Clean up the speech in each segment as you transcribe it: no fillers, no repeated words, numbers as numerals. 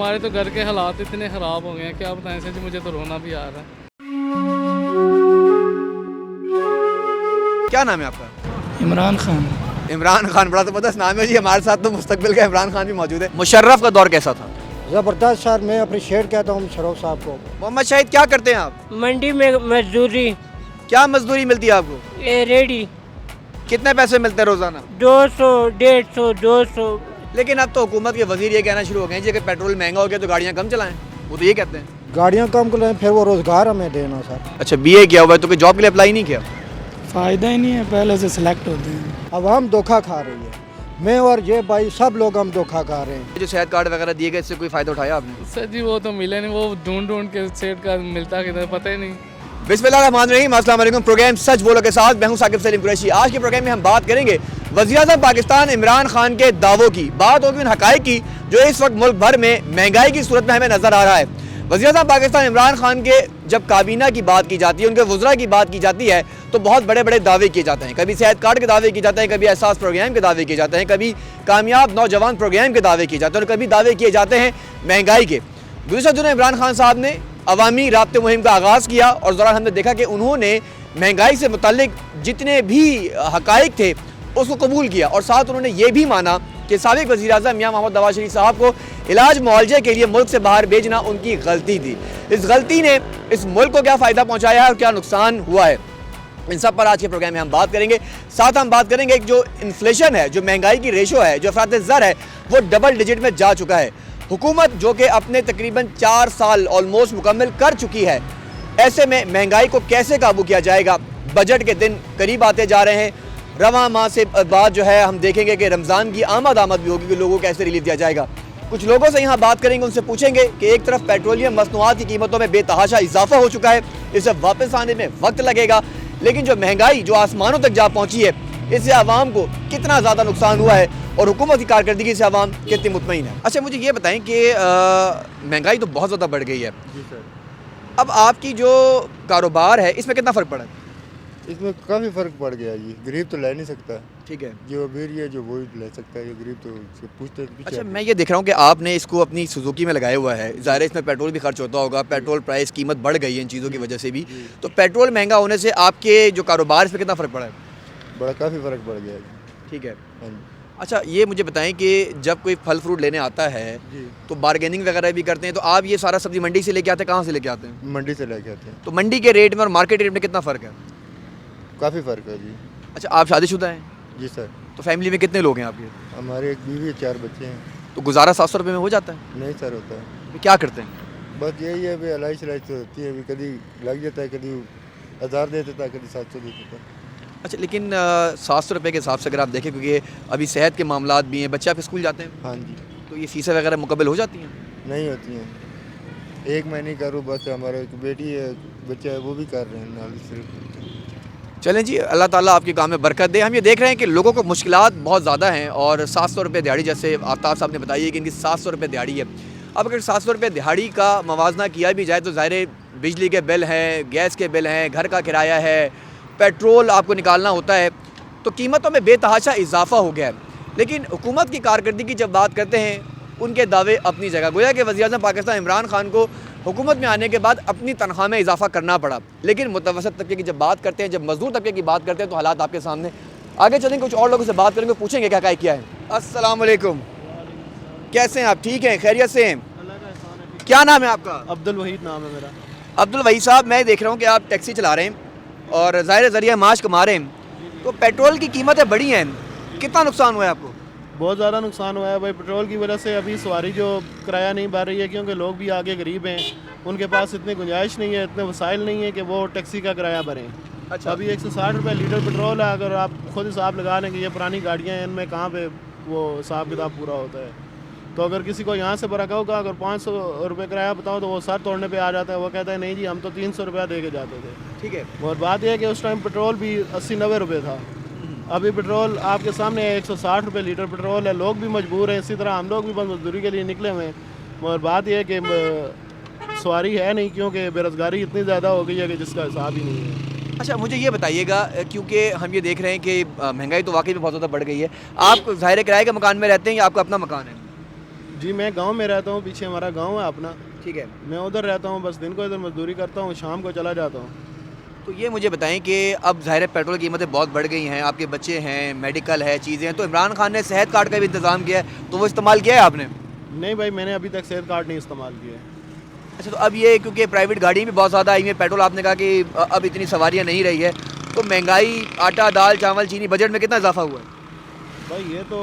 हमारे तो घर के हालात इतने ख़राब हो गए हैं, क्या बताएं सर जी, मुझे तो रोना भी आ रहा है। क्या नाम है आपका? इमरान खान। इमरान खान, बड़ा ज़बरदस्त नाम है जी। हमारे साथ तो मुस्तकबिल का इमरान खान भी मौजूद है। मुशर्रफ का दौर कैसा था? ज़बरदस्त सर। मैं अप्रिशिएट कहता हूँ मुशर्रफ साहब को। मोहम्मद शाहिद, क्या करते हैं आप? मंडी में मजदूरी। क्या मजदूरी मिलती है आपको? ये रेडी कितने पैसे मिलते हैं रोजाना? 200, 150, 200। लेकिन अब तो हुकूमत के वजीर ये कहना शुरू हो गए हैं जी कि पेट्रोल महंगा हो गया तो गाड़ियाँ कम चलाएं। वो तो ये कहते हैं। गाड़ियाँ कम करें, फिर वो रोज़गार हमें देना सर। अच्छा, बीए किया हुआ है तो कोई जॉब के लिए अप्लाई नहीं किया? फ़ायदा ही नहीं है, पहले से सिलेक्ट होते हैं। अब हम धोखा खा रही है, मैं और ये भाई सब लोग हम धोखा खा रहे हैं। जो सेहत कार्ड वगैरह दिए गए, इससे कोई फ़ायदा उठाया आपने? सर जी वो तो मिले नहीं, वो ढूंढ ढूंढ के सेट का मिलता किधर पता ही नहीं। बिस्मिल्लाहिर्रहमानिर्रहीम, अस्सलाम वालेकुम। प्रोग्राम सच बोलो के साथ मैं हूं साकिब सलीम कुरैशी। आज के प्रोग्राम में हम बात करेंगे वज़ीर-ए-आज़म पाकिस्तान इमरान खान के दावों की। बात होगी उन हक़ाइक़ की जो इस वक्त मुल्क भर में महंगाई की सूरत में हमें नज़र आ रहा है। वज़ीर-ए-आज़म पाकिस्तान इमरान खान के जब काबीना की बात की जाती है, उनके वज़रा की बात की जाती है, तो बहुत बड़े बड़े दावे किए जाते हैं। कभी सेहत कार्ड के दावे किए जाते हैं, कभी एहसास प्रोग्राम के दावे किए जाते हैं, कभी कामयाब नौजवान प्रोग्राम के दावे किए जाते हैं और कभी दावे किए जाते हैं महंगाई के। गुज़िश्ता दिनों इमरान खान साहब ने अवामी राब्ते मुहिम का आगाज़ किया और दौरान हमने देखा कि उन्होंने महंगाई से मुतल्लिक जितने भी हक़ाइक़ थे उसको कबूल किया और साथ उन्होंने ये भी माना कि साबिक़ वज़ीर-ए-आज़म मियां मोहम्मद नवाज़ शरीफ साहब को इलाज मुआवजे के लिए मुल्क से बाहर भेजना उनकी गलती थी। इस गलती ने इस मुल्क को क्या फ़ायदा पहुँचाया है और क्या नुकसान हुआ है, इन सब पर आज के प्रोग्राम में हम बात करेंगे। साथ हम बात करेंगे कि जो इन्फ्लेशन है, जो महंगाई की रेशो है, जो अफरात ज़र है, वो डबल डिजिट में जा चुका है। हुकूमत जो कि अपने तकरीबन 4 साल ऑलमोस्ट मुकम्मल कर चुकी है, ऐसे में महंगाई को कैसे काबू किया जाएगा? बजट के दिन करीब आते जा रहे हैं। रवां माह से बाद जो है हम देखेंगे कि रमज़ान की आमद भी होगी कि लोगों को कैसे रिलीफ दिया जाएगा। कुछ लोगों से यहाँ बात करेंगे, उनसे पूछेंगे कि एक तरफ पेट्रोलियम मसनूआत की कीमतों में बेतहाशा इजाफा हो चुका है, इसे वापस आने में वक्त लगेगा, लेकिन जो महंगाई जो आसमानों तक जा पहुँची है, इससे आवाम को कितना ज़्यादा नुकसान हुआ है और हुकूमत की कारकर्दगी से आवाम कितनी मुतमईन है। अच्छा, मुझे ये बताएं कि महंगाई तो बहुत ज़्यादा बढ़ गई है जी सर। अब आपकी जो कारोबार है इसमें कितना फ़र्क पड़ा है? इसमें काफ़ी फ़र्क पड़ गया जी। गरीब तो ले नहीं सकता, ठीक है, जो अमीर है जो वही ले सकता है, जो गरीब तो उससे पूछते पीछे। अच्छा, मैं ये देख रहा हूँ कि आपने इसको अपनी सुजुकी में लगाया हुआ है। ज़ाहिर है इसमें पेट्रोल भी खर्च होता होगा, पेट्रोल प्राइस कीमत बढ़ गई है इन चीज़ों की वजह से भी, तो पेट्रोल महंगा होने से आपके जो कारोबार इस पर कितना फ़र्क पड़ा है? बड़ा काफ़ी फ़र्क पड़ गया जी। ठीक है। हाँ जी। अच्छा, ये मुझे बताएं कि जब कोई फल फ्रूट लेने आता है जी। तो बारगेनिंग वगैरह भी करते हैं, तो आप ये सारा सब्जी मंडी से लेके आते हैं, कहाँ से लेके आते हैं? मंडी से लेके आते हैं। तो मंडी के रेट में और मार्केट रेट में कितना फ़र्क है? काफ़ी फ़र्क है जी। अच्छा, आप शादीशुदा हैं? जी सर। तो फैमिली में कितने लोग हैं आपके? हमारे एक बीवी है, 4 बच्चे हैं। तो गुजारा 700 रुपये में हो जाता है? नहीं सर, होता है। तो क्या करते हैं? बस यही है, अभी अलाई शलाई तो होती है, अभी कभी लग जाता है, कभी 1000 दे देता है, कभी 700 दे देता है। अच्छा, लेकिन 700 रुपये के हिसाब से अगर आप देखें, क्योंकि अभी सेहत के मामलात भी हैं, बच्चे आप स्कूल जाते हैं, हाँ जी। तो ये फ़ीसें वगैरह मुकम्मल हो जाती हैं? नहीं होती हैं। एक महीने करूँ बस। हमारा एक बेटी है, बच्चा है, वो भी कर रहे हैं नाल सिर्फ। चलें जी, अल्लाह ताला आपके काम में बरकत दे। हम ये देख रहे हैं कि लोगों को मुश्किलात बहुत ज़्यादा हैं और 700 रुपये दिहाड़ी, जैसे आफ्ताब साहब ने बताई है कि इनकी 700 रुपये दिहाड़ी है। अब अगर 700 रुपये दिहाड़ी का मवाजना किया भी जाए तो ज़ाहिर है बिजली के बिल हैं, गैस के बिल हैं, घर का किराया है, पेट्रोल आपको निकालना होता है, तो कीमतों में बेतहाशा इजाफा हो गया है। लेकिन हुकूमत की कारकर्दगी की जब बात करते हैं, उनके दावे अपनी जगह। गोया कि वज़ीर-ए-आज़म पाकिस्तान इमरान खान को हुकूमत में आने के बाद अपनी तनख्वाह में इजाफा करना पड़ा, लेकिन मुतवसत तबके की जब बात करते हैं, जब मजदूर तबके की बात करते हैं, तो हालात आपके सामने। आगे चलेंगे, कुछ और लोगों से बात करेंगे, पूछेंगे क्या क्या है। अस्सलाम वालेकुम, कैसे हैं आप? ठीक हैं, खैरियत से हैं? क्या नाम है आपका? अब्दुल वहीद नाम है मेरा। अब्दुल वहीद साहब, मैं देख रहा हूँ कि आप टैक्सी चला रहे हैं और ज़ाहिर ज़रिया माश कमा रहे हैं, तो पेट्रोल की कीमतें बढ़ी हैं, कितना नुकसान हुआ है आपको? बहुत ज़्यादा नुकसान हुआ है भाई। पेट्रोल की वजह से अभी सवारी जो किराया नहीं बढ़ रही है, क्योंकि लोग भी आगे गरीब हैं, उनके पास इतनी गुंजाइश नहीं है, इतने वसाइल नहीं है कि वो टैक्सी का किराया भरें। अच्छा, अभी 160 रुपये लीटर पेट्रोल है। अगर आप खुद हिसाब लगा लें कि ये पुरानी गाड़ियाँ हैं, इनमें कहाँ पे वो हिसाब किताब पूरा होता है। तो अगर किसी को यहाँ से बरका होगा, अगर 500 रुपये किराया बताओ तो वो सर तोड़ने पे आ जाता है। वो कहता है नहीं जी, हम तो 300 रुपया दे के जाते थे। ठीक है। और बात यह है कि उस टाइम पेट्रोल भी 80-90 रुपये था। अभी पेट्रोल आपके सामने 160 रुपये लीटर पेट्रोल है। लोग भी मजबूर हैं, इसी तरह हम लोग भी बस मजदूरी के लिए निकले हुए हैं। मगर बात यह है कि सवारी है नहीं, क्योंकि बेरोज़गारी इतनी ज़्यादा हो गई है कि जिसका हिसाब ही नहीं है। अच्छा, मुझे ये बताइएगा, क्योंकि हम ये देख रहे हैं कि महंगाई तो वाकई में बहुत ज़्यादा बढ़ गई है। आप ज़ाहिर किराए के मकान में रहते हैं या आपका अपना मकान है? जी मैं गांव में रहता हूँ, पीछे हमारा गांव है अपना। ठीक है, मैं उधर रहता हूँ, बस दिन को इधर मजदूरी करता हूँ, शाम को चला जाता हूँ। तो ये मुझे बताएं कि अब ज़ाहिर है पेट्रोल की कीमतें बहुत बढ़ गई हैं, आपके बच्चे हैं, मेडिकल है, चीज़ें हैं, तो इमरान खान ने सेहत कार्ड का भी इंतज़ाम किया है, तो वो इस्तेमाल किया है आपने? नहीं भाई, मैंने अभी तक सेहत कार्ड नहीं इस्तेमाल किया है। अच्छा, तो अब ये क्योंकि प्राइवेट गाड़ी भी बहुत ज़्यादा आई है, पेट्रोल आपने कहा कि अब इतनी सवारियाँ नहीं रही है, तो महंगाई, आटा, दाल, चावल, चीनी, बजट में कितना इजाफा हुआ है? भाई ये तो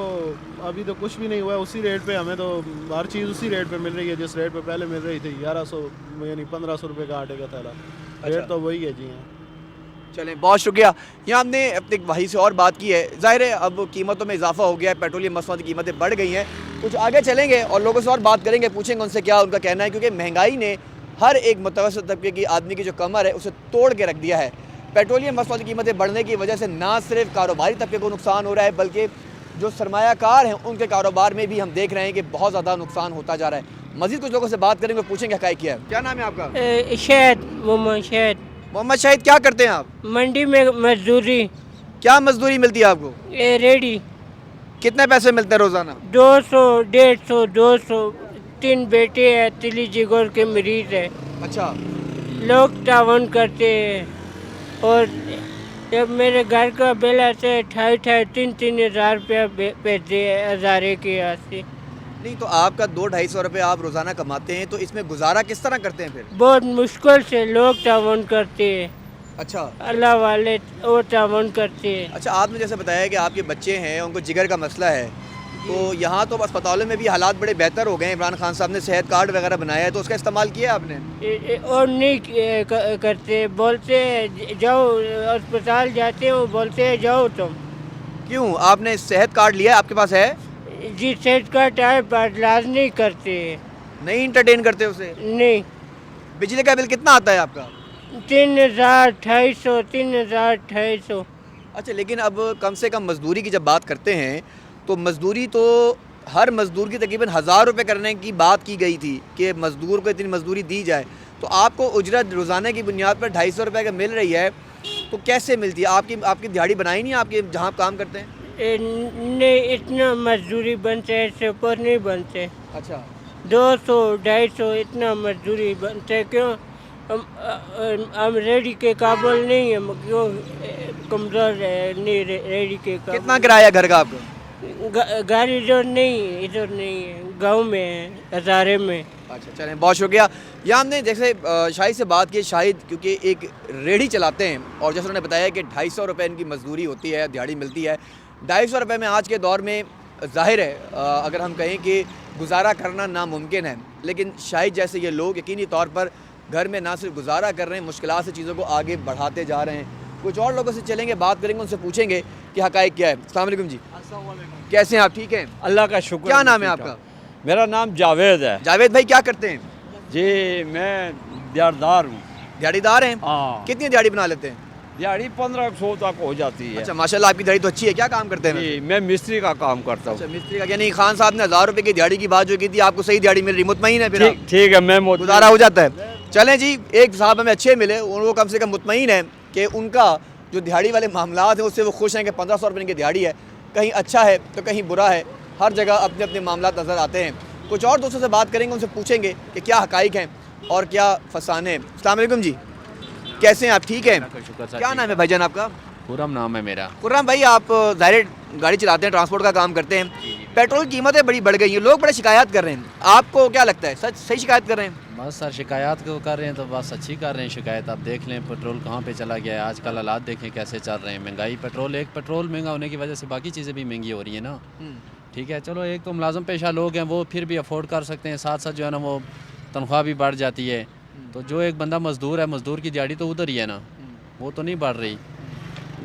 अभी तो कुछ भी नहीं हुआ है, उसी रेट पे हमें तो हर चीज़ उसी रेट पे मिल रही है जिस रेट पे पहले मिल रही थी, 1100 यानी 1500 रुपये का आटे का थैला। रेट तो वही है जी। हाँ चलें, बहुत शुक्रिया। यहाँ हमने अपने भाई से और बात की है। ज़ाहिर है अब कीमतों में इजाफा हो गया है, पेट्रोलियम मसनूआत की कीमतें बढ़ गई हैं। कुछ आगे चलेंगे और लोगों से और बात करेंगे, पूछेंगे उनसे क्या उनका कहना है, क्योंकि महंगाई ने हर एक मुतवस्सित तबके की आदमी की जो कमर है उसे तोड़ के रख दिया है। पेट्रोलियम मसनूआत की कीमतें बढ़ने की वजह से ना सिर्फ कारोबारी तबके को नुकसान हो रहा है, बल्कि जो सरमायाकार हैं उनके कारोबार में भी हम देख रहे हैं कि बहुत ज़्यादा नुकसान होता जा रहा है। मज़ीद कुछ लोगों से बात करेंगे, पूछेंगे हक़ाइक़ क्या है। क्या नाम है आपका? शायद मोहम्मद शायद। मोहम्मद शाहिद, क्या करते हैं आप? मंडी में मजदूरी। क्या मजदूरी मिलती है आपको? रेडी। कितने पैसे मिलते हैं रोज़ाना? 200, 150, 200। 3 बेटे हैं, तिली जिगर के मरीज है। अच्छा, लोग तावन करते हैं, और जब मेरे घर का बिल आते है 2,500-3,000 हज़ार रुपया पैसे हज़ारे के यहाँ से। नहीं तो आपका 200-250 रुपये आप रोज़ाना कमाते हैं, तो इसमें गुजारा किस तरह करते हैं फिर? बहुत मुश्किल से लोग तावन करते हैं, अच्छा अल्लाह वाले वो तावन करते हैं। अच्छा, आपने जैसे बताया कि आपके बच्चे हैं, उनको जिगर का मसला है, तो यहाँ तो अस्पतालों में भी हालात बड़े बेहतर हो गए हैं। इमरान खान साहब ने सेहत कार्ड वगैरह बनाया है, तो उसका इस्तेमाल किया आपने? और नहीं करते, बोलते जाओ अस्पताल जाते हैं, वो बोलते हैं जाओ तुम। क्यों, आपने सेहत कार्ड लिया है, आपके पास है? जी सेट का टाइम पर इलाज नहीं करते, नहीं इंटरटेन करते उसे? नहीं। बिजली का बिल कितना आता है आपका? 3,250, 3,250। अच्छा, लेकिन अब कम से कम मजदूरी की जब बात करते हैं, तो मजदूरी तो हर मजदूर की तकरीबन 1,000 रुपये करने की बात की गई थी कि मजदूर को इतनी मजदूरी दी जाए, तो आपको उजरत रोज़ाना की बुनियाद पर 250 रुपये का मिल रही है, तो कैसे मिलती है? आपकी दिहाड़ी बनाई नहीं आपके जहाँ आप काम करते हैं? नहीं, इतना मजदूरी बनते हैं, इससे ऊपर नहीं बनते। अच्छा, 200, 250 इतना मजदूरी बनते, क्यों? हम रेडी के काबिल नहीं है, क्यों? कमज़ोर है, नहीं रेडी के काबिल। कितना किराया घर का आपका? घर इधर नहीं है, गांव में है, हज़ारे में। अच्छा, चलें, बहुत शुक्रिया। यहाँ हमने जैसे शाहिद से बात की, शाहिद क्योंकि एक रेडी चलाते हैं, और जैसे उन्होंने बताया कि 250 रुपये इनकी मजदूरी होती है, दिहाड़ी मिलती है। 250 रुपये में आज के दौर में ज़ाहिर है अगर हम कहें कि गुजारा करना नामुमकिन है, लेकिन शाहिद जैसे ये लोग यकीनी तौर पर घर में ना सिर्फ गुजारा कर रहे हैं, मुश्किलात से चीज़ों को आगे बढ़ाते जा रहे हैं। कुछ और लोगों से चलेंगे, बात करेंगे, उनसे पूछेंगे कि हक़ाइक़ क्या है। अस्सलाम वालेकुम जी, कैसे हैं आप? ठीक हैं, अल्लाह का शुक्र। क्या नाम है आपका? मेरा नाम जावेद है जावेद भाई, क्या करते हैं? जी, मैं दिहाड़ीदार हूँ। दिहाड़ीदार हैं? हाँ, कितनी दिहाड़ी बना लेते हैं? दिहाड़ी 1500 तक हो जाती है। अच्छा, माशाल्लाह आपकी दिहाड़ी तो अच्छी है। क्या काम करते हैं? जी, मैं मिस्त्री का काम करता हूँ। अच्छा, मिस्त्री का। यानी खान साहब ने 1,000 रुपये की दिहाड़ी की बात जो की थी, आपको सही दिहाड़ी मिल रही, मुतमईन है? फिर ठीक है, मैं गुजारा हो जाता है। चलें जी, एक साहब हमें अच्छे मिले, वो कम से कम मुतमईन है कि उनका जो दिहाड़ी वाले मामलात हैं उससे वो खुश हैं कि 1500 रुपये की दिहाड़ी है। कहीं अच्छा है तो कहीं बुरा है, हर जगह अपने अपने मामलात नज़र आते हैं। कुछ और दोस्तों से बात करेंगे, उनसे पूछेंगे कि क्या हक़ाइक़ हैं और क्या फसाने हैं। अस्सलाम वालेकुम जी, कैसे हैं आप? ठीक हैं, क्या नाम है भाईजान आपका? खुर्रम नाम है मेरा। खुर्रम भाई, आप ज़ाहिर गाड़ी चलाते हैं, ट्रांसपोर्ट का काम करते हैं, पेट्रोल की कीमतें बड़ी बढ़ गई हैं, लोग बड़े शिकायत कर रहे हैं, आपको क्या लगता है, सही शिकायत कर रहे हैं? बस सर, शिकायत को कर रहे हैं तो बस अच्छी कर रहे हैं शिकायत। आप देख लें पेट्रोल कहाँ पे चला गया है, आजकल हालात देखें कैसे चल रहे हैं। महंगाई, पेट्रोल महंगा होने की वजह से बाकी चीज़ें भी महंगी हो रही हैं ना। ठीक है, चलो एक तो मुलाजम पेशा लोग हैं वो फिर भी अफोर्ड कर सकते हैं, साथ साथ जो है ना वो तनख्वाह भी बढ़ जाती है। तो जो एक बंदा मज़दूर है, मज़दूर की दिहाड़ी तो उधर ही है ना, वो तो नहीं बढ़ रही,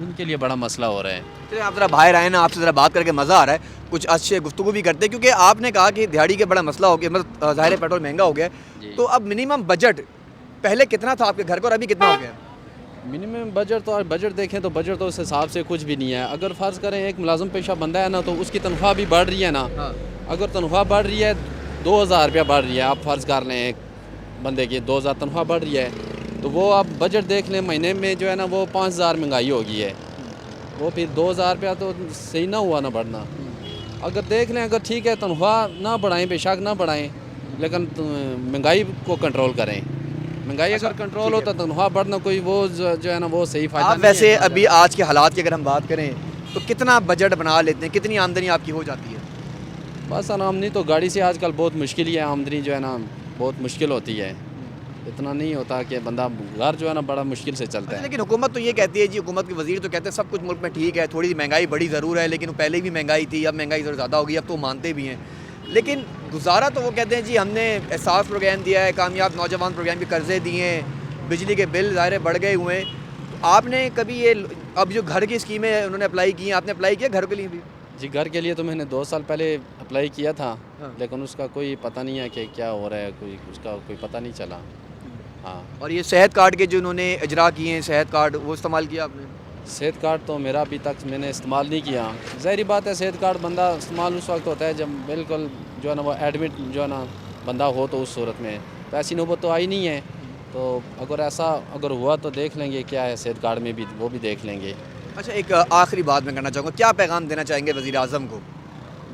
उनके लिए बड़ा मसला हो रहा है। चलिए, आप ज़रा बाहर आए ना, आपसे ज़रा बात करके मज़ा आ रहा है, कुछ अच्छे गुफ्तगू भी करते हैं, क्योंकि आपने कहा कि दिहाड़ी के बड़ा मसला हो गया, मतलब ज़ाहिर पेट्रोल महंगा हो गया, तो अब मिनिमम बजट पहले कितना था आपके घर का और अभी कितना हो गया? मिनिमम बजट तो बजट देखें तो बजट तो उस हिसाब से कुछ भी नहीं है। अगर फ़र्ज़ करें एक मुलाजम पेशा बंदा है ना, तो उसकी तनख्वाह भी बढ़ रही है ना। अगर तनख्वाह बढ़ रही है, 2000 रुपया बढ़ रही है, आप फ़र्ज़ कर लें एक बंदे की 2000 तनख्वाह बढ़ रही है, तो वो आप बजट देख लें, महीने में जो है ना वो 5000 महंगाई हो गई है, वो फिर 2000 रुपया तो सही ना हुआ ना बढ़ना। अगर देख लें, अगर ठीक है तनख्वाह ना बढ़ाएं, बेशक ना बढ़ाएं, लेकिन महंगाई को कंट्रोल करें। महंगाई अगर कंट्रोल हो तो तनख्वाह बढ़ना कोई वो जो है ना वो सही फ़ायदा आप नहीं है। वैसे अभी आज के हालात की अगर हम बात करें तो कितना बजट बना लेते हैं, कितनी आमदनी आपकी हो जाती है? बस आमदनी तो गाड़ी से आजकल बहुत मुश्किल ही है, आमदनी जो है ना बहुत मुश्किल होती है। इतना नहीं होता कि बंदा घर जो है ना बड़ा मुश्किल से चलता है। लेकिन हुकूमत तो ये कहती है जी, हुकूमत के वजीर तो कहते हैं सब कुछ मुल्क में ठीक है, थोड़ी सी महंगाई बढ़ी ज़रूर है, लेकिन पहले भी महंगाई थी, अब महंगाई ज़्यादा होगी, अब तो मानते भी हैं। लेकिन गुजारा तो वो कहते हैं जी हमने एहसास प्रोग्राम दिया है, कामयाब नौजवान प्रोग्राम के कर्जे दिए हैं, बिजली के बिल ज़ाहिर बढ़ गए हुए हैं। तो आपने कभी ये अब जो घर की स्कीमें उन्होंने अप्लाई की हैं, आपने अप्लाई किया घर के लिए भी? जी घर के लिए तो मैंने 2 साल पहले अप्लाई किया था, हाँ। लेकिन उसका कोई पता नहीं है कि क्या हो रहा है, कोई उसका कोई पता नहीं चला। हाँ, और ये सेहत कार्ड के जो उन्होंने इजरा किए हैं, सेहत कार्ड वो इस्तेमाल किया आपने? सेहत कार्ड तो मेरा अभी तक मैंने इस्तेमाल नहीं किया। ज़ाहिर बात है सेहत कार्ड बंदा इस्तेमाल उस वक्त होता है जब बिल्कुल जो है ना वो एडमिट जो है ना बंदा हो, तो उस सूरत में तो ऐसी नौबत तो आई नहीं है। तो अगर ऐसा अगर हुआ तो देख लेंगे क्या है सेहत कार्ड में भी, वो भी देख लेंगे। अच्छा, एक आखिरी बात मैं करना चाहूँगा, क्या पैगाम देना चाहेंगे वज़ीर आज़म को?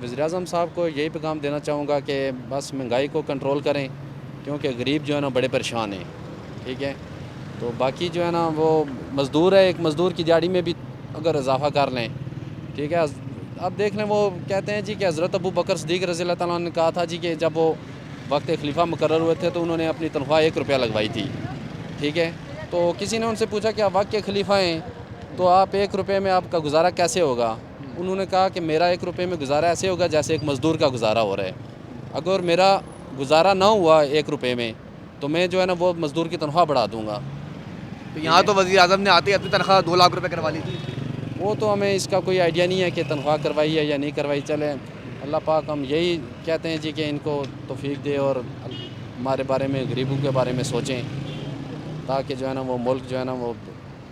वज़ीर-ए-आज़म साहब को यही पैगाम देना चाहूँगा कि बस महंगाई को कंट्रोल करें, क्योंकि गरीब जो है ना बड़े परेशान हैं। ठीक है, तो बाकी जो है ना वो मज़दूर है, एक मज़दूर की दिहाड़ी में भी अगर इजाफ़ा कर लें, ठीक है। अब देख लें, वो कहते हैं जी कि हज़रत अबू बकर सिद्दीक़ रज़ी अल्लाह तआला ने कहा था जी कि जब वो वक्त खलीफा मुकर्रर हुए थे तो उन्होंने अपनी तनख्वाह 1 रुपया लगवाई थी। ठीक है, तो किसी ने उनसे पूछा कि आप वाक़ई खलीफा हैं, तो आप 1 रुपये में आपका गुजारा कैसे होगा? उन्होंने कहा कि मेरा 1 रुपये में गुजारा ऐसे होगा जैसे एक मज़दूर का गुजारा हो रहा है। अगर मेरा गुजारा ना हुआ 1 रुपये में तो मैं जो है ना वो मज़दूर की तनख्वाह बढ़ा दूँगा। तो यहाँ तो वज़ीर आज़म ने आते ही अपनी तनख्वाह 2 लाख रुपए करवा ली थी। वो तो हमें इसका कोई आइडिया नहीं है कि तनख्वाह करवाई है या नहीं करवाई। चले अल्लाह पाक हम यही कहते हैं जी कि इनको तौफीक दे और हमारे बारे में, गरीबों के बारे में सोचें, ताकि जो है ना वो मुल्क जो है ना वो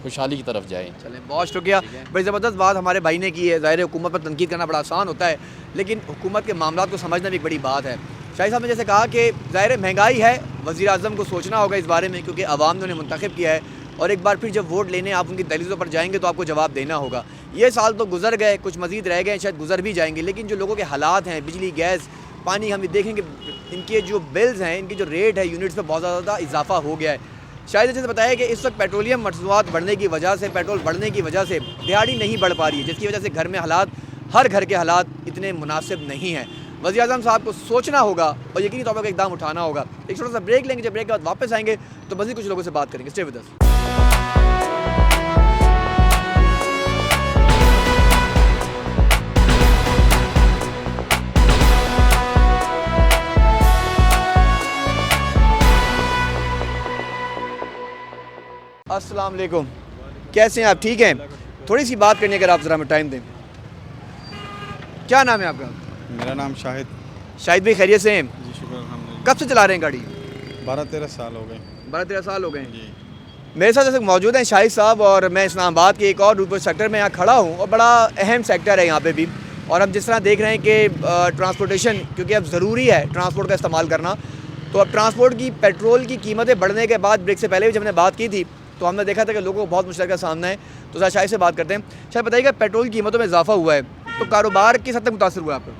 खुशहाली की तरफ जाए। चलें, बहुत शुक्रिया। बड़ी ज़बरदस्त बात हमारे भाई ने की है। ज़ाहिर है हुकूमत पर तनकीद करना बड़ा आसान होता है, लेकिन हुकूमत के मामलात को समझना भी एक बड़ी बात है। शाहिद साहब ने जैसे कहा कि ज़ाहिर है महंगाई है, वज़ीर आज़म को सोचना होगा इस बारे में, क्योंकि आवाम ने उन्हें मुंतखब किया है, और एक बार फिर जब वोट लेने आप उनकी दहलीज़ों पर जाएंगे तो आपको जवाब देना होगा। ये साल तो गुजर गए, कुछ मज़ीद रह गए, शायद गुजर भी जाएंगे, लेकिन जो लोगों के हालात हैं, बिजली, गैस, पानी, हम देखेंगे इनके जो बिल्स हैं, इनकी जो रेट है यूनिट्स पर बहुत ज़्यादा इजाफा हो गया है। शायद जैसे बताया कि इस वक्त पेट्रोलियम मसनूआत बढ़ने की वजह से, पेट्रोल बढ़ने की वजह से दिहाड़ी नहीं बढ़ पा रही है, जिसकी वजह से घर में हालात, हर घर के हालात इतने मुनासिब नहीं हैं। वज़ीर आज़म साहब को सोचना होगा और यकीनी तौर पर इक़दाम उठाना होगा। एक छोटा सा ब्रेक लेंगे, जब ब्रेक के बाद वापस आएंगे तो मज़ीद कुछ लोगों से बात करेंगे। Stay with us. अस्सलाम वालेकुम, कैसे हैं आप? ठीक हैं? थोड़ी सी बात करनी, अगर आप ज़रा हमें टाइम दें। क्या नाम है आपका? मेरा नाम शाहिद। शाहिद भाई खैरियत से हैं? जी शुक्र अल्हम्दुलिल्लाह। कब से चला रहे हैं गाड़ी? 12-13 साल हो गए। 12-13 साल हो गए हैं। जी, मेरे साथ जैसे मौजूद हैं शाहिद साहब, और मैं इस्लामाबाद के एक और रूपल सेक्टर में यहाँ खड़ा हूँ, और बड़ा अहम सेक्टर है यहाँ पे भी। और हम जिस तरह देख रहे हैं कि ट्रांसपोर्टेशन, क्योंकि अब ज़रूरी है ट्रांसपोर्ट का इस्तेमाल करना, तो अब ट्रांसपोर्ट की पेट्रोल की कीमतें बढ़ने के बाद, ब्रेक से पहले भी जब हमने बात की थी तो हमने देखा था कि लोगों को बहुत मुश्किल का सामना है। तो सर शाहिद से बात करते हैं। शायद बताइएगा, पेट्रोल की कीमतों में इजाफा हुआ है तो कारोबार किस हद तक मुतासर हुआ है आपका?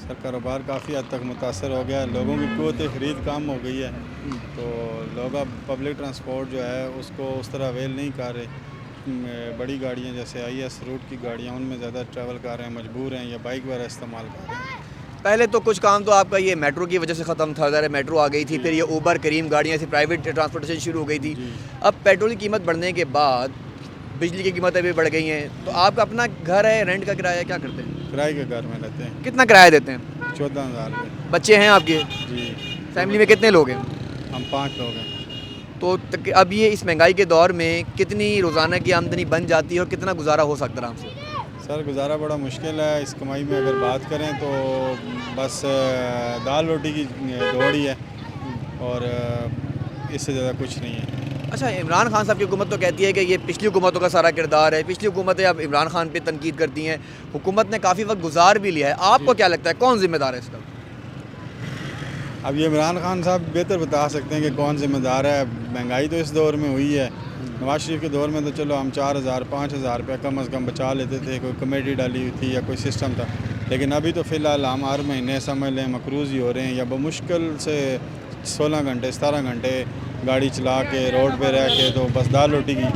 सर कारोबार काफ़ी हद तक मुतासर हो गया, लोगों की क़ुव्वत ख़रीद कम हो गई है, तो लोग अब पब्लिक ट्रांसपोर्ट जो है उसको उस तरह अवेल नहीं कर रहे। बड़ी गाड़ियाँ जैसे IS रूट की गाड़ियाँ, उनमें ज़्यादा ट्रैवल कर रहे हैं, मजबूर हैं, या बाइक वगैरह इस्तेमाल कर रहे हैं। पहले तो कुछ काम तो आपका ये मेट्रो की वजह से ख़त्म था, ज़रा मेट्रो आ गई थी, फिर ये ऊबर, करीम गाड़ियाँ ऐसी प्राइवेट ट्रांसपोर्टेशन शुरू हो गई थी। अब पेट्रोल की कीमत बढ़ने के बाद बिजली की कीमतें भी बढ़ गई हैं। तो आपका अपना घर है, रेंट का किराया, क्या करते हैं? किराए के घर में रहते हैं। कितना किराया देते हैं? 14,000 रुपये। बच्चे हैं आपके? जी, फैमिली में कितने लोग हैं? हम 5 लोग हैं। तो अब ये इस महंगाई के दौर में कितनी रोज़ाना की आमदनी बन जाती है और कितना गुजारा हो सकता है आराम से? सर गुजारा बड़ा मुश्किल है इस कमाई में। अगर बात करें तो बस दाल रोटी की दौड़ ही है, और इससे ज़्यादा कुछ नहीं है। अच्छा, इमरान खान साहब की हुकूमत तो कहती है कि ये पिछली हुकूमतों का सारा किरदार है, पिछली हुकूमतें अब इमरान खान पे तनकीद करती हैं, हुकूमत ने काफ़ी वक्त गुजार भी लिया है। आपको क्या लगता है कौन ज़िम्मेदार है इसका? अब ये इमरान खान साहब बेहतर बता सकते हैं कि कौन ज़िम्मेदार है। महंगाई तो इस दौर में हुई है। नवाज शरीफ के दौर में तो चलो हम 4,000-5,000 रुपये कम अज़ कम बचा लेते थे, कोई कमेटी डाली हुई थी या कोई सिस्टम था। लेकिन अभी तो फ़िलहाल हम हर महीने समझ लें मकरूज़ ही हो रहे हैं, या मुश्किल से 16 घंटे 17 घंटे गाड़ी चला के रोड पे रह के तो बस दाल रोटी की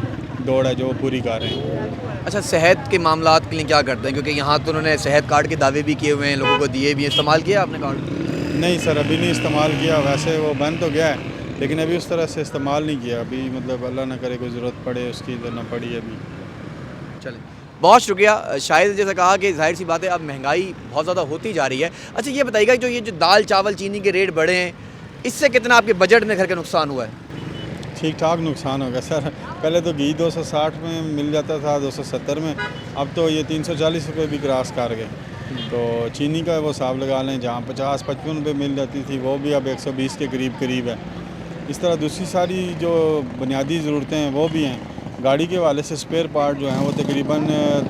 दौड़ है जो पूरी कर रहे हैं। अच्छा, सेहत के मामलात के लिए क्या करते हैं? क्योंकि यहाँ तो उन्होंने सेहत कार्ड के दावे भी किए हुए हैं, लोगों को दिए भी हैं। इस्तेमाल किया आपने कार्ड? नहीं सर, अभी नहीं इस्तेमाल किया। वैसे वो बंद तो गया है लेकिन अभी उस तरह से इस्तेमाल नहीं किया। अभी मतलब अल्लाह ना करे कोई ज़रूरत पड़े उसकी तो ना पड़ी अभी। चलें, बहुत शुक्रिया। शायद जैसा कहा कि जाहिर सी बात है अब महंगाई बहुत ज़्यादा होती जा रही है। अच्छा ये बताइएगा जो दाल चावल चीनी के रेट बढ़े हैं, इससे कितना आपके बजट में घर का नुकसान हुआ है? ठीक ठाक नुकसान हो गया सर। पहले तो घी 260 में मिल जाता था, 270 में, अब तो ये 340 रुपये भी क्रॉस कर गए। तो चीनी का वो हिसाब लगा लें, जहाँ 50-55 रुपये मिल जाती थी वो भी अब 120 के करीब है। इस तरह दूसरी सारी जो बुनियादी ज़रूरतें हैं वो भी हैं। गाड़ी के वाले से स्पेयर पार्ट जो हैं वो तकरीबन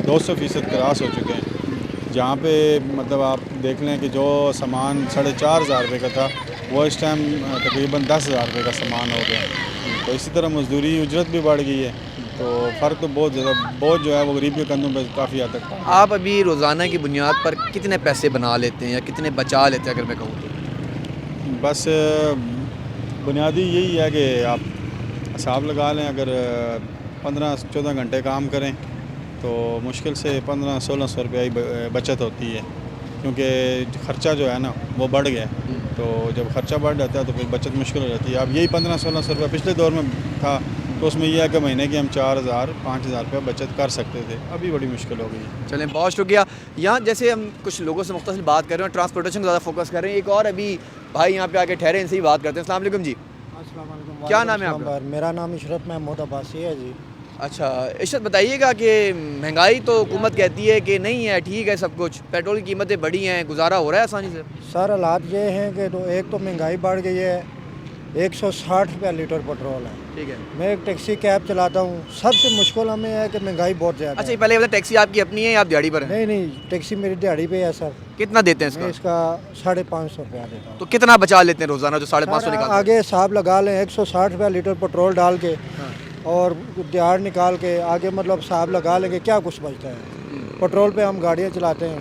200% क्रॉस हो चुके हैं। जहाँ पे मतलब आप देख लें कि जो सामान 4,500 रुपये का था वो इस टाइम तकरीबन 10,000 रुपये का सामान हो गया। तो इसी तरह मजदूरी उजरत भी बढ़ गई है, तो फ़र्क तो बहुत ज़्यादा बोझ जो है वो गरीब के कंधों पर काफ़ी हद तक। आप अभी रोज़ाना की बुनियाद पर कितने पैसे बना लेते हैं या कितने बचा लेते हैं अगर मैं कहूँ तो? बस बुनियादी यही है कि आप हिसाब लगा लें, अगर 15-14 घंटे काम करें तो मुश्किल से 1500-1600 रुपये ही बचत होती है, क्योंकि ख़र्चा जो है ना वो बढ़ गया। तो जब ख़र्चा बढ़ जाता है तो फिर बचत मुश्किल हो जाती है। अब यही 1500-1600 रुपये पिछले दौर में था तो उसमें यह है कि महीने की हम 4,000-5,000 रुपये बचत कर सकते थे, अभी बड़ी मुश्किल हो गई है। चलें, बहुत शुक्रिया। यहाँ जैसे हम कुछ लोगों से मुख्तलिफ बात कर रहे हैं, ट्रांसपोर्टेशन को ज़्यादा फोकस कर रहे हैं। एक और अभी भाई यहाँ पे आके ठहरे, इनसे ही बात करते हैं। अस्सलाम वालेकुम जी, क्या नाम है आपका? मेरा नाम इशरत महमूद अब्बासी है जी। अच्छा इशरत, बताइएगा कि महंगाई तो हुकूमत कहती है कि नहीं है, ठीक है सब कुछ, पेट्रोल की कीमतें बढ़ी हैं, गुजारा हो रहा है आसानी से? सर हालात ये हैं कि तो एक तो महंगाई बढ़ गई है, 160 रुपया लीटर पेट्रोल है। ठीक है। मैं एक टैक्सी कैब चलाता हूँ, सबसे मुश्किल हमें है कि महंगाई बहुत ज़्यादा अच्छा, ये पहले बता, टैक्सी आपकी अपनी है या आप दिहाड़ी पर हैं? नहीं, टैक्सी मेरी दिहाड़ी पे है सर। कितना देते हैं मैं इसका? इसका 550 रुपया देता हूँ। तो कितना बचा लेते हैं रोज़ाना जो 550 निकालते हैं? आगे हिसाब लगा लें, 160 रुपया लीटर पेट्रोल डाल के और दिहाड़ निकाल के आगे मतलब हिसाब लगा लेंगे क्या कुछ बचता है। पेट्रोल पे हम गाड़ियाँ चलाते हैं,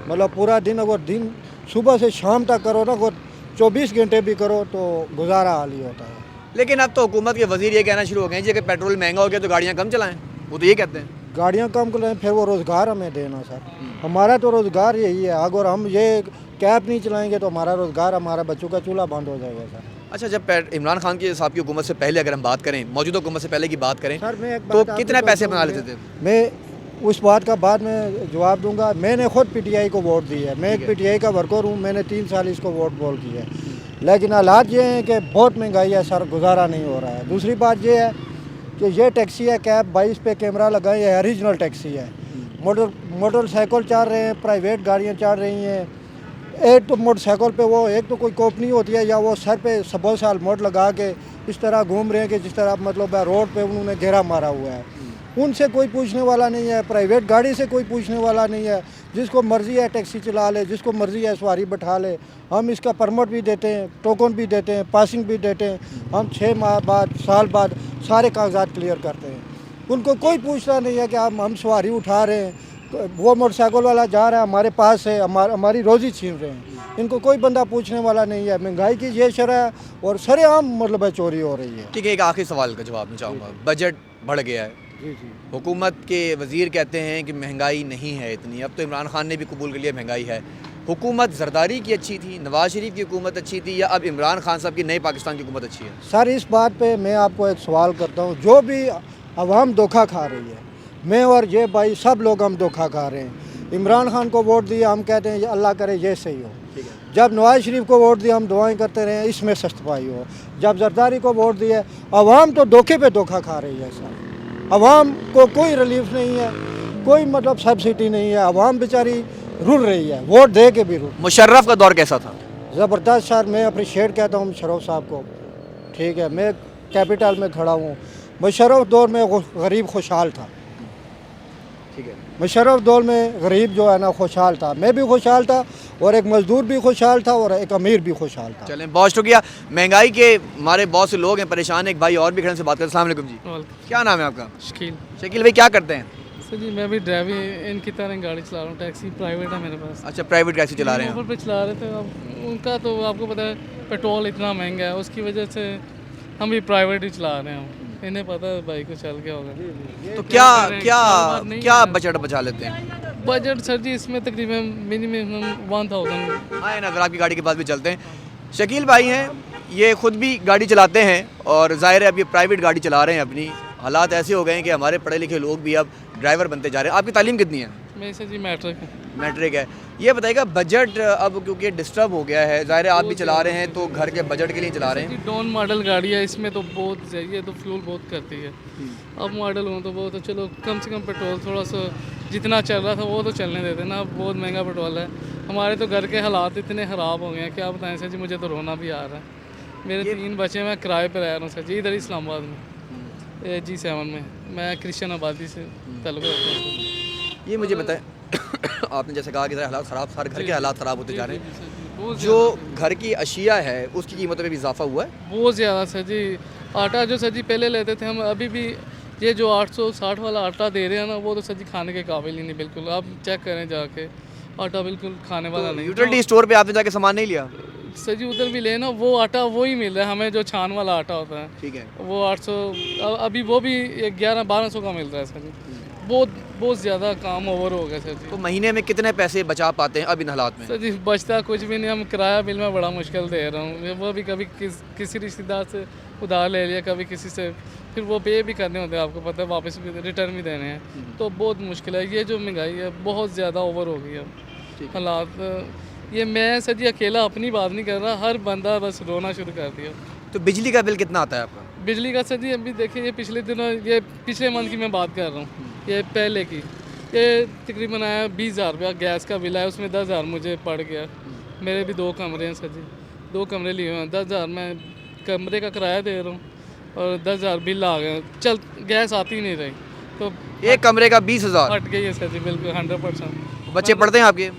मतलब पूरा दिन अगर दिन सुबह से शाम तक करो ना, अगर 24 घंटे भी करो तो गुजारा हाल ही होता है। लेकिन अब तो हुकूमत के वजीर ये कहना शुरू हो गए हैं जी कि पेट्रोल महंगा हो गया तो गाड़ियाँ कम चलाएं, वो तो ये कहते हैं। गाड़ियाँ कम करें फिर वो रोज़गार हमें देना सर, हमारा तो रोज़गार यही है। अगर हम ये कैब नहीं चलाएंगे तो हमारा रोज़गार, हमारा बच्चों का चूल्हा बंद हो जाएगा सर। अच्छा, जब इमरान खान की साहब की हुकूमत से पहले अगर हम बात करें, मौजूदा हुकूमत से पहले की बात करें सर, मैं एक तो बात कितने आपको पैसे बताऊं, बना लेते थे? मैं उस बात का बाद में जवाब दूंगा। मैंने खुद पीटीआई को वोट दी है, मैं एक पीटीआई का वर्कर हूँ, मैंने 3 साल इसको वोट बोल की है। लेकिन हालात ये हैं कि बहुत महंगाई है सर, गुजारा नहीं हो रहा है। दूसरी बात ये है कि ये टैक्सी है कैब 22 पे कैमरा लगा है, ये ओरिजिनल टैक्सी है। मोटरसाइकिल चल रहे हैं, प्राइवेट गाड़ियाँ चल रही हैं। एक तो मोटरसाइकिल पे वो एक तो कोई कंपनी होती है या वो सर पे सबो साल मोट लगा के इस तरह घूम रहे हैं कि जिस तरह मतलब रोड पे उन्होंने घेरा मारा हुआ है। उनसे कोई पूछने वाला नहीं है, प्राइवेट गाड़ी से कोई पूछने वाला नहीं है। जिसको मर्ज़ी है टैक्सी चला ले, जिसको मर्ज़ी है सवारी बैठा ले। हम इसका परमिट भी देते हैं, टोकन भी देते हैं, पासिंग भी देते हैं। हम 6 माह बाद, साल बाद सारे कागजात क्लियर करते हैं। उनको कोई पूछना नहीं है कि हम सवारी उठा रहे हैं, वो मोटरसाइकिल वाला जा रहा है हमारे पास से हमारी रोज़ी छीन रहे हैं। इनको कोई बंदा पूछने वाला नहीं है। महंगाई की ये शरह और सरेआम मतलब चोरी हो रही है। ठीक है, एक आखिरी सवाल का जवाब मैं चाहूँगा। बजट बढ़ गया है, हुकूमत के वज़ीर कहते हैं कि महंगाई नहीं है इतनी। अब तो इमरान खान ने भी कबूल कर लिया महंगाई है। हुकूमत जरदारी की अच्छी थी, नवाज शरीफ की हुकूमत अच्छी थी, या अब इमरान खान साहब की नए पाकिस्तान की हुकूमत अच्छी है? सर इस बात पे मैं आपको एक सवाल करता हूँ, जो भी अवाम धोखा खा रही है, मैं और ये भाई सब लोग हम धोखा खा रहे हैं। इमरान खान को वोट दिया, हम कहते हैं अल्लाह करे ये सही हो। जब नवाज शरीफ को वोट दिया, हम दुआएं करते रहे इसमें सख्तपाई हो। जब जरदारी को वोट दिया, अवाम तो धोखे पे धोखा खा रही है सर। अवाम को कोई रिलीफ नहीं है, कोई मतलब सब्सिडी नहीं है। अवाम बेचारी रुल रही है, वोट दे के भी रुल। मुशर्रफ का दौर कैसा था? ज़बरदस्त सर, मैं अप्रिशिएट कहता हूँ मुशर्रफ साहब को। ठीक है, मैं कैपिटल में खड़ा हूँ। मुशर्रफ दौर में गरीब खुशहाल था। ठीक है, मुशर्रफ दौर में गरीब जो है ना खुशहाल था, मैं भी खुशहाल था और एक मजदूर भी खुशहाल था और एक अमीर भी खुशहाल था। चलें, बहुत शुक्रिया। महंगाई के हमारे बहुत से लोग हैं परेशान। एक भाई और भी खड़े से बात करें। अस्सलाम वालेकुम जी, क्या नाम है आपका? शकील। शकील भाई, क्या करते हैं? सर जी मैं भी ड्राइविंग इनकी तरह गाड़ी चला रहा हूँ, टैक्सी प्राइवेट है मेरे पास। अच्छा, प्राइवेट टैक्सी चला रहे हैं ऊपर पे चला रहे थे। अब उनका तो आपको पता है पेट्रोल इतना महंगा है, उसकी वजह से हम भी प्राइवेट ही चला रहे हैं। इन्हें पता है बाइक को चल क्या होगा। तो क्या करें, क्या कारोबार नहीं क्या है। बजट बचा लेते हैं? बजट सर जी इसमें तकरीबन मिनिमम 1000। आए ना, अगर आपकी गाड़ी के पास भी चलते हैं। शकील भाई हैं, ये खुद भी गाड़ी चलाते हैं और जाहिर है अब ये प्राइवेट गाड़ी चला रहे हैं अपनी। हालात ऐसे हो गए हैं कि हमारे पढ़े लिखे लोग भी अब ड्राइवर बनते जा रहे हैं। आपकी तालीम कितनी है? मेरे सर जी मैट्रिक है। मैट्रिक है। ये बताइएगा बजट अब क्योंकि डिस्टर्ब हो गया है, जाहिर है आप भी चला रहे हैं तो घर के बजट के लिए चला रहे हैं। डॉन मॉडल गाड़ी है, इसमें तो बहुत चाहिए, तो फ्यूल बहुत करती है। अब मॉडल हो तो बहुत, तो चलो कम से कम पेट्रोल थोड़ा सा जितना चल रहा था वो तो चलने देते ना। अब बहुत महंगा पेट्रोल है। हमारे तो घर के हालात इतने ख़राब हो गए हैं, क्या बताएं सर जी, मुझे तो रोना भी आ रहा है। मेरे 3 बच्चे, मैं किराए पर रह रहा हूँ सर जी, इधर इस्लामाबाद में G7 में। मैं क्रिश्चियन आबादी से ताल्लुक़ रखता हूँ। ये मुझे बताएं आपने जैसे कहा कि हालात ख़राब, हर घर के हालात ख़राब होते जा रहे हैं। बहुत जो घर की अशिया है उसकी कीमतों में भी इजाफा हुआ है। बहुत ज़्यादा सर जी। आटा जो सर जी पहले लेते थे हम, अभी भी ये जो 860 वाला आटा दे रहे हैं ना, वो तो सर जी खाने के काबिल ही नहीं बिल्कुल। आप चेक करें जाके, आटा बिल्कुल खाने वाला नहीं। यूटिलिटी स्टोर पे आपने जाके सामान नहीं लिया? सर जी उधर भी लेना, वो आटा वो ही मिल रहा है हमें जो छान वाला आटा होता है। ठीक है। वो 800, अभी वो भी 1100-1200 का मिल रहा है सर जी। बहुत ज़्यादा काम ओवर हो गया सर जी। तो महीने में कितने पैसे बचा पाते हैं अब इन हालात में? सर जी बचता कुछ भी नहीं। हम किराया बिल में बड़ा मुश्किल दे रहा हूँ। वो भी कभी किसी रिश्तेदार से उधार ले लिया, कभी किसी से, फिर वो पे भी करने होते हैं, आपको पता है, वापस भी रिटर्न भी देने हैं। तो बहुत मुश्किल है। ये जो महंगाई है बहुत ज़्यादा ओवर हो गई है हालात। ये मैं सर जी अकेला अपनी बात नहीं कर रहा, हर बंदा बस रोना शुरू कर दिया। तो बिजली का बिल कितना आता है आपका? बिजली का सर जी अभी देखिए, ये पिछले दिनों, ये पिछले मंथ की मैं बात कर रहा हूँ, ये पहले की, ये तकरीबन आया 20,000 रुपया गैस का बिल आया, उसमें 10,000 मुझे पड़ गया। मेरे भी 2 कमरे हैं सर जी, 2 कमरे लिए हुए हैं। 10,000 मैं कमरे का किराया दे रहा हूँ और 10,000 बिल आ गए। चल गैस आती नहीं रही, तो एक कमरे का 20,000 हट गई है सर जी बिल्कुल 100%। बच्चे पढ़ते हैं आपके?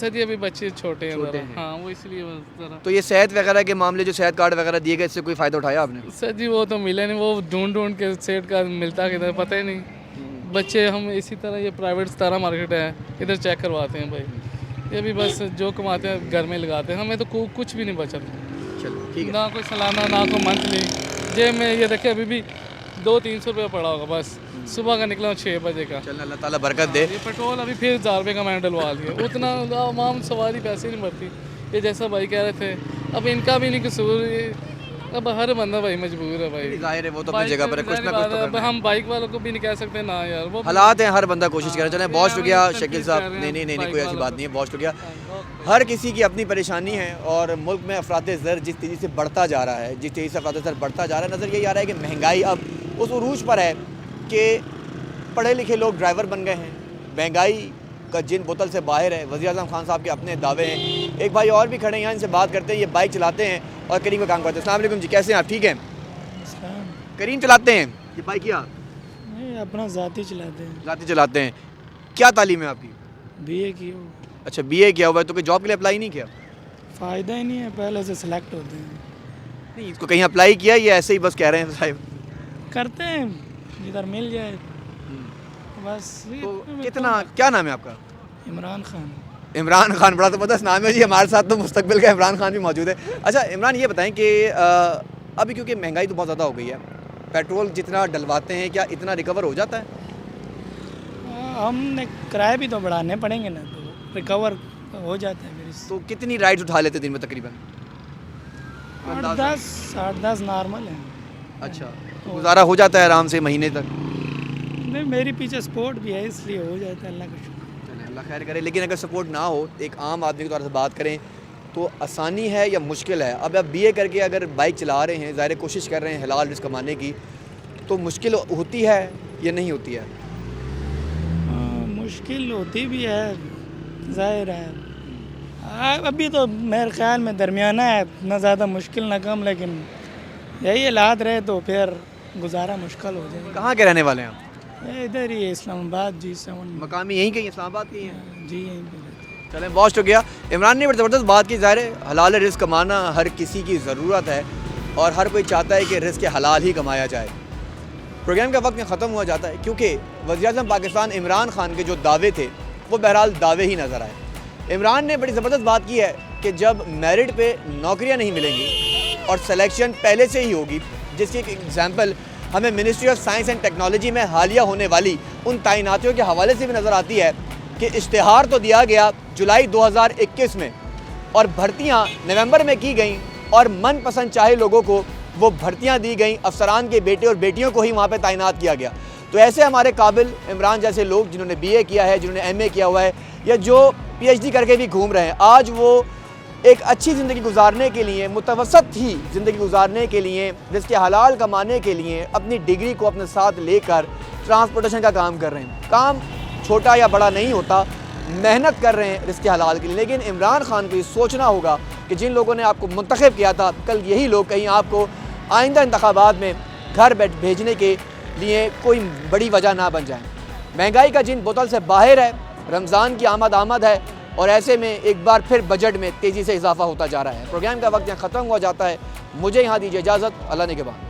सर जी अभी बच्चे छोटे हैं ज़रा, हाँ वो इसलिए ज़रा। तो ये सेहत वगैरह के मामले, जो सेहत कार्ड वगैरह दिए गए, इससे कोई फ़ायदा उठाया आपने? सर जी वो तो मिले नहीं, वो ढूंढ के सेट का मिलता किधर पता ही नहीं। बच्चे हम इसी तरह, ये प्राइवेट 17 मार्केट है, इधर चेक करवाते हैं भाई। ये भी बस जो कमाते हैं घर में लगाते हैं, हमें तो कुछ भी नहीं बचता। चलो ठीक है। ना कोई सालाना ना कोई मंथली। जेब में ये देखिए अभी भी 200-300 रुपया पड़ा होगा बस। सुबह का निकला 6 बजे का। चल अल्लाह ताला बरकत दे। ये पेट्रोल अभी फिर 1000 रुपये का मैंने डलवा लिया। उतना आम सवारी पैसे नहीं भरती। ये जैसा भाई कह रहे थे, अब इनका भी नहीं कसूर, अब हर बंदा भाई मजबूर है भाई। जाहिर है वो तो अपनी जगह पर है, कुछ ना कुछ तो अब करना है। हम बाइक वालों को भी नहीं कह सकते ना यार, वो हालात हैं, हर बंदा कोशिश कर रहा है। चलें, बहुत शुक्रिया हम शकील तनकीद साहब। कर रहे नहीं हैं नहीं नहीं बाइक कोई ऐसी वालों बात को। नहीं है, बहुत शुक्रिया। हर किसी की अपनी परेशानी है और मुल्क में अफरात ज़र जिस तेज़ी से बढ़ता जा रहा है, जिस तेज़ी से अफरात ज़र बढ़ता जा रहा है, नज़र यही आ रहा है कि महंगाई अब उस उरूज पर है कि पढ़े लिखे लोग ड्राइवर बन गए हैं। महंगाई का जिन बोतल से बाहर है। वज़ीर-ए-आज़म खान साहब के अपने दावे हैं। एक भाई और भी खड़े हैं यहाँ, इनसे बात करते हैं। ये बाइक चलाते हैं और करीम का काम करते हैं। अस्सलाम वालेकुम जी, कैसे हैं आप? ठीक हैं? करीम चलाते हैं ये बाइक? क्या नहीं, अपना ज़ाती चलाते हैं। जाते चलाते हैं? क्या तालीम है आपकी? BA की हो, अच्छा, BA किया हुआ है। तो कोई जॉब के लिए अप्लाई नहीं किया? फ़ायदा ही नहीं है, पहले से सिलेक्ट होते हैं। नहीं, इसको कहीं अप्लाई किया या ऐसे ही बस कह रहे हैं साहब? करते हैं जिधर मिल जाए बस। तो कितना, क्या नाम है आपका? इमरान खान। इमरान खान, बड़ा ज़बरदस्त नाम है जी। हमारे साथ तो मुस्तकबिल का इमरान खान भी मौजूद है। अच्छा इमरान, ये बताएं कि अभी क्योंकि महंगाई तो बहुत ज़्यादा हो गई है, पेट्रोल जितना डलवाते हैं क्या इतना रिकवर हो जाता है? हमने किराए भी तो बढ़ाने पड़ेंगे ना, तो रिकवर हो जाता है मेरी। तो कितनी राइड्स उठा लेते दिन में तकरीबन? 8-10 नॉर्मल है। अच्छा, तो गुजारा हो जाता है आराम से महीने तक? नहीं, मेरे पीछे स्पोर्ट भी है, इसलिए हो जाता है, अल्लाह का शुक्र। चलें, अल्लाह खैर करे। लेकिन अगर सपोर्ट ना हो, एक आम आदमी के तौर से बात करें तो आसानी है या मुश्किल है? अब आप BA करके अगर बाइक चला रहे हैं, ज़ाहिर कोशिश कर रहे हैं हलाल रिस्क कमाने की, तो मुश्किल होती है या नहीं होती है? मुश्किल होती भी है, ज़ाहिर है। अभी तो मेरे ख्याल में दरमियाना है, ना ज़्यादा मुश्किल ना कम, लेकिन यही हालात रहे तो फिर गुजारा मुश्किल हो जाएगा। कहाँ के रहने वाले हैं आप? इधर ही है, इस्लामाबाद G7। मकामी यहीं कहीं इस्लामाबाद की हैं? जी यहीं पे रहते हैं। चलें, बहुत शुक्रिया। इमरान ने बड़ी ज़बरदस्त बात की। ज़ाहिर है हलाल रिस्क कमाना हर किसी की ज़रूरत है और हर कोई चाहता है कि रिस्क हलाल ही कमाया जाए। प्रोग्राम का वक्त ख़त्म हुआ जाता है क्योंकि वज़ीर-ए-आज़म पाकिस्तान इमरान खान के जो दावे थे वो बहरहाल दावे ही नज़र आए। इमरान ने बड़ी ज़बरदस्त बात की है कि जब मेरिट पे नौकरियां नहीं मिलेंगी और सिलेक्शन पहले से ही होगी, जिसकी एक एग्जांपल हमें ministry of science and technology में हालिया होने वाली उन तैनातियों के हवाले से भी नज़र आती है कि इश्तिहार तो दिया गया जुलाई 2021 में और भर्तियाँ नवंबर में की गई और मनपसंद चाहे लोगों को वो भर्तियाँ दी गई, अफसरान के बेटे और बेटियों को ही वहाँ पे तैनात किया गया। तो ऐसे हमारे काबिल इमरान जैसे लोग जिन्होंने BA किया है, जिन्होंने MA किया हुआ है या जो PhD करके भी घूम रहे हैं, आज वो एक अच्छी ज़िंदगी गुजारने के लिए, मुतवसत ही ज़िंदगी गुजारने के लिए, जिसके हलाल कमाने के लिए अपनी डिग्री को अपने साथ लेकर ट्रांसपोर्टेशन का काम कर रहे हैं। काम छोटा या बड़ा नहीं होता, मेहनत कर रहे हैं रिज़्क़ हलाल के लिए। लेकिन इमरान खान को ये सोचना होगा कि जिन लोगों ने आपको मुंतखब किया था, कल यही लोग कहीं आपको आइंदा इंतखाबात में घर भेजने के लिए कोई बड़ी वजह ना बन जाए। महंगाई का जिन बोतल से बाहर है, रमज़ान की आमद है और ऐसे में एक बार फिर बजट में तेज़ी से इजाफा होता जा रहा है। प्रोग्राम का वक्त यहाँ ख़त्म हो जाता है। मुझे यहाँ दीजिए इजाज़त। अल्लाह ने के बाद।